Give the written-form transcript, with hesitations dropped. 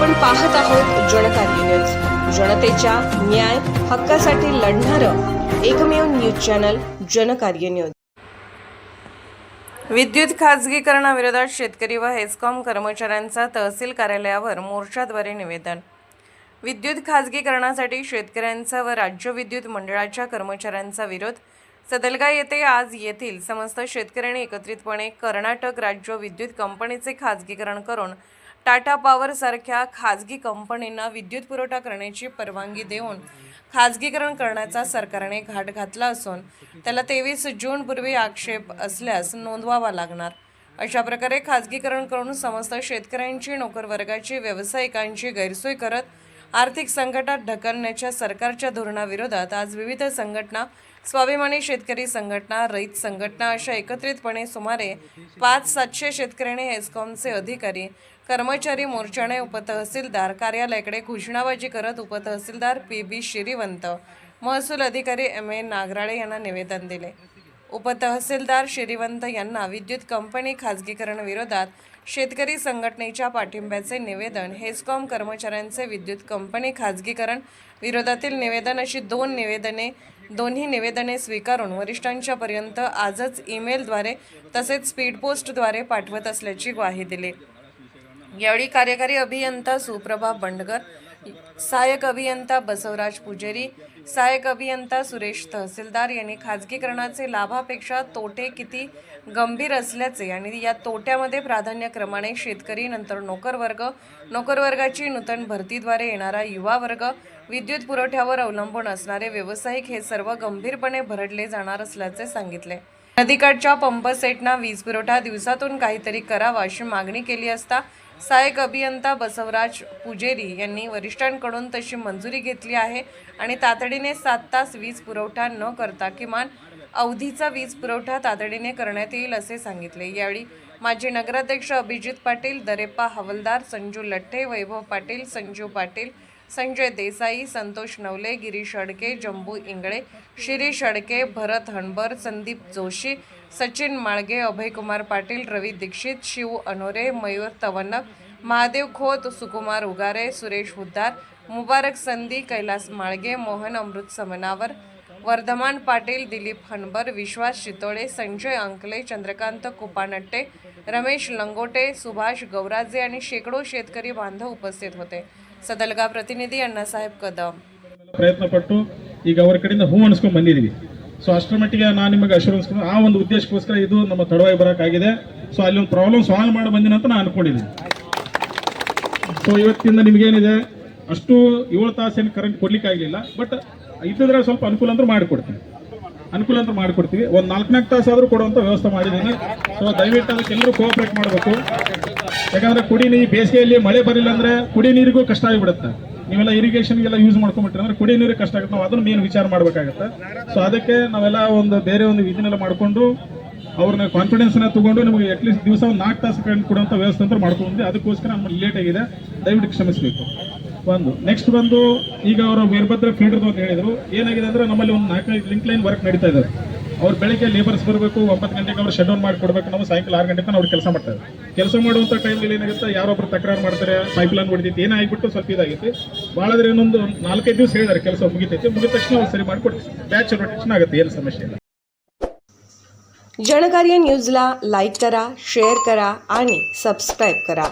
आपण पाहत आहोत जनकार्य न्यूज, जनतेच्या न्याय हक्कासाठी लढणारं एकमेव न्यूज चॅनल जनकार्य न्यूज। विद्युत खासगीकरणाविरोधात शेतकरी व हेस्कॉम कर्मचाऱ्यांचा तहसील कार्यालयावर मोर्चाद्वारे निवेदन। विद्युत खासगीकरणासाठी शेतकऱ्यांचा व राज्य विद्युत मंडळाच्या कर्मचाऱ्यांचा विरोध। सदलगा येथे आज येथील समस्त शेतकऱ्यांनी एकत्रितपणे कर्नाटक राज्य विद्युत कंपनीचे खासगीकरण करून टाटा पॉवर सारख्या खासगी कंपनींना विद्युत पुरवठा करण्याची परवानगी देऊन खासगीकरण करण्याचा सरकारने घाट घातला असून त्याला 23 जून पूर्वी आक्षेप असल्यास नोंदवावा लागणार। अशा प्रकारे खासगीकरण करून समस्त शेतकऱ्यांची, नोकर वर्गाची, व्यावसायिकांची गैरसोय करत आर्थिक संकटात ढकलण्याच्या सरकारच्या धोरणाविरोधात आज विविध संघटना, स्वाभिमानी शेतकरी संघटना, रईत संघटना अशा एकत्रितपणे सुमारे 500-700 शेतकऱ्यांनी हेस्कॉमचे अधिकारी, कर्मचारी मोर्चाने उपतहसीलदार कार्यालयाकडे घोषणाबाजी करत उपतहसीलदार PB श्रीवंत, महसूल अधिकारी MA नागराळे यांना निवेदन दिले। उपतहसीलदार श्रीवंत यांना विद्युत कंपनी खासगीकरण विरोधात शेतकरी संघटनेच्या पाठिंब्याचे निवेदन, हेस्कॉम कर्मचाऱ्यांचे विद्युत कंपनी खासगीकरण विरोधातील निवेदन अशी दोन्ही निवेदने स्वीकारून वरिष्ठांच्या पर्यंत आजच ईमेलद्वारे तसेच स्पीड पोस्टद्वारे पाठवत असल्याची ग्वाही दिली। यावेळी कार्यकारी अभियंता सुप्रभा बंडगर, सहाय्यक अभियंता बसवराज पुजेरी, सहाय्यक अभियंता सुरेश तहसीलदार यांनी खासगीकरणाचे लाभापेक्षा तोटे किती गंभीर असल्याचे आणि या तोट्यामध्ये प्राधान्यक्रमाने शेतकरी, नंतर नोकर वर्गाची नूतन भरतीद्वारे येणारा युवा वर्ग, विद्युत पुरवठ्यावर अवलंबून असणारे व्यावसायिक हे सर्व गंभीरपणे भरडले जाणार असल्याचे सांगितले। नदीकाठच्या पंपसेटना वीज पुरवठा दिवसातून काहीतरी करावा अशी मागणी केली असता सहाय्यक अभियंता बसवराज पुजेरी यांनी वरिष्ठांकडून तशी मंजुरी घेतली आहे आणि तातडीने 7 तास वीज पुरवठा न करता किमान अवधीचा वीज पुरवठा तातडीने करण्यात येईल असे सांगितले। यावेळी माजी नगराध्यक्ष अभिजित पाटील, दरेप्पा हवलदार, संजू लठ्ठे, वैभव पाटील, संजू पाटील, संजय देसाई, संतोष नवले, गिरीश अडके, जंबू इंगळे, शिरीष अडके, भरत हणबर, संदीप जोशी, सचिन माळगे, अभयकुमार पाटील, रवी दीक्षित, शिव अनोरे, मयूर तवनक, महादेव खोत, सुकुमार उगारे, सुरेश हुद्दार, मुबारक संधी, कैलास माळगे, मोहन अमृत समनावर, वर्धमान पाटील, दिलीप हणबर, विश्वास शितोळे, संजय अंकले, चंद्रकांत कुपानट्टे, रमेश लंगोटे, सुभाष गौराजे आणि शेकडो शेतकरी बांधव उपस्थित होते। ಸದಲ್ಗಾ ಪ್ರತಿನಿಧಿ ಅಣ್ಣಾಸಾಹೇಬ್ ಕದಂ ಪ್ರಯತ್ನ ಪಟ್ಟು ಈಗ ಅವರ ಕಡೆಯಿಂದ ಹೂ ಅನಿಸ್ಕೊಂಡು ಬಂದಿದ್ದೀವಿ। ಸೊ ಅಷ್ಟರ ಮಟ್ಟಿಗೆ ನಾನು ನಿಮಗೆ ಅಶ್ಯೂರೆನ್ಸ್ ಆ ಒಂದು ಉದ್ದೇಶಕ್ಕೋಸ್ಕರ ಇದು ನಮ್ಮ ತಡವಾಗಿ ಬರೋಕ್ಕಾಗಿದೆ। ಸೊ ಅಲ್ಲಿ ಒಂದು ಪ್ರಾಬ್ಲಮ್ ಸಾಲ್ವ್ ಮಾಡಿ ಬಂದಿನ ಅಂತ ನಾನು ಅನ್ಕೊಂಡಿದ್ದೀನಿ। ಸೊ ಇವತ್ತಿಂದ ನಿಮಗೇನಿದೆ ಅಷ್ಟು 7 ತಾಸೇನು ಕರೆಂಟ್ ಕೊಡ್ಲಿಕ್ಕೆ ಆಗಲಿಲ್ಲ, ಬಟ್ ಇದ್ದಿದ್ರೆ ಸ್ವಲ್ಪ ಅನುಕೂಲ ಅಂತ ಮಾಡಿಕೊಡ್ತೀವಿ। ಒಂದು 4 ತಾಸು ಆದರೂ ಕೊಡುವಂಥ ವ್ಯವಸ್ಥೆ ಮಾಡಿದ್ದೀನಿ। ಸೊ ದಯವಿಟ್ಟು ಅದಕ್ಕೆ ಎಲ್ಲರೂ ಕೋಆಪರೇಟ್ ಮಾಡಬೇಕು, ಯಾಕಂದ್ರೆ ಕುಡಿ ನೀರು ಬೇಸಿಗೆಯಲ್ಲಿ ಮಳೆ ಬರಲಿಲ್ಲ ಅಂದ್ರೆ ಕುಡಿ ನೀರಿಗೂ ಕಷ್ಟ ಆಗಿಬಿಡುತ್ತೆ। ನೀವೆಲ್ಲ ಇರಿಗೇಷನ್ಗೆಲ್ಲ ಯೂಸ್ ಮಾಡ್ಕೊಂಡ್ಬಿಟ್ರೆ ಅಂದ್ರೆ ಕುಡಿ ನೀರಿಗೆ ಕಷ್ಟ ಆಗುತ್ತೆ, ನಾವು ಅದನ್ನು ಮೇನ್ ವಿಚಾರ ಮಾಡಬೇಕಾಗುತ್ತೆ। ಸೊ ಅದಕ್ಕೆ ನಾವೆಲ್ಲ ಒಂದು ಬೇರೆ ಒಂದು ಇದನ್ನೆಲ್ಲ ಮಾಡಿಕೊಂಡು ಅವ್ರನ್ನ ಕಾನ್ಫಿಡೆನ್ಸ್ನ ತಗೊಂಡು ನಿಮಗೆ ಅಟ್ಲೀಸ್ಟ್ ದಿವಸ ಒಂದು 4 ತಾಸು ಕರೆಂಟ್ ಕೊಡುವಂಥ ವ್ಯವಸ್ಥೆ ಅಂತ ಮಾಡ್ಕೊಂಡಿದ್ದೆ। ಅದಕ್ಕೋಸ್ಕರ ನಮ್ಮಲ್ಲಿ ಲೇಟ್ ಆಗಿದೆ, ದಯವಿಟ್ಟು ಕ್ಷಮಿಸಬೇಕು। ನೆಕ್ಸ್ಟ್ ಬಂದು ಈಗ ಅವರು ವೀರಭದ್ರ ಫೀಡರ್ ಅಂತ ಹೇಳಿದ್ರು, ಏನಾಗಿದೆ ಅಂದ್ರೆ ನಮ್ಮಲ್ಲಿ ಒಂದು 4 ಲಿಂಕ್ ಲೈನ್ ವರ್ಕ್ ನಡೀತಾ ಇದೆ। ಅವ್ರು ಬೆಳಿಗ್ಗೆ ಲೇಬರ್ಸ್ ಬರಬೇಕು, 9 ಗಂಟೆಗೆ ಅವ್ರು ಶೆಡ್ ಡೌನ್ ಮಾಡಿಕೊಡ್ಬೇಕು, ನಾವು ಸಾಯಂಕಾಲ 6 ಗಂಟೆ ಅವ್ರು ಕೆಲಸ ಮಾಡ್ತಾರೆ। ಕೆಲಸ ಮಾಡುವಂಥ ಟೈಮಲ್ಲಿ ಏನಾಗುತ್ತೆ, ಯಾರೊಬ್ರು ತಕರಾರು ಮಾಡ್ತಾರೆ, ಪೈಪ್ ಲೈನ್ ಹೊಡಿತೈತಿ, ಏನಾಗಿಬಿಟ್ಟು ಸ್ವಲ್ಪ ಇದಾಗಿತ್ತು। ಭಾಳಾದ್ರೆ ಇನ್ನೊಂದು 4-5 ದಿವಸ ಹೇಳಿದಾರೆ ಕೆಲಸ ಮುಗಿತೈತಿ, ಮುಗಿದ ತಕ್ಷಣ ಅವ್ರು ಸರಿ ಮಾಡಿಕೊಡ್ತೀವಿ, ಬ್ಯಾಚ್ ರೊಟೇಷನ್ ಆಗುತ್ತೆ, ಏನು ಸಮಸ್ಯೆ ಇಲ್ಲ। जनकार्य न्यूजला लाईक करा, शेअर करा आणि सबस्क्राईब करा।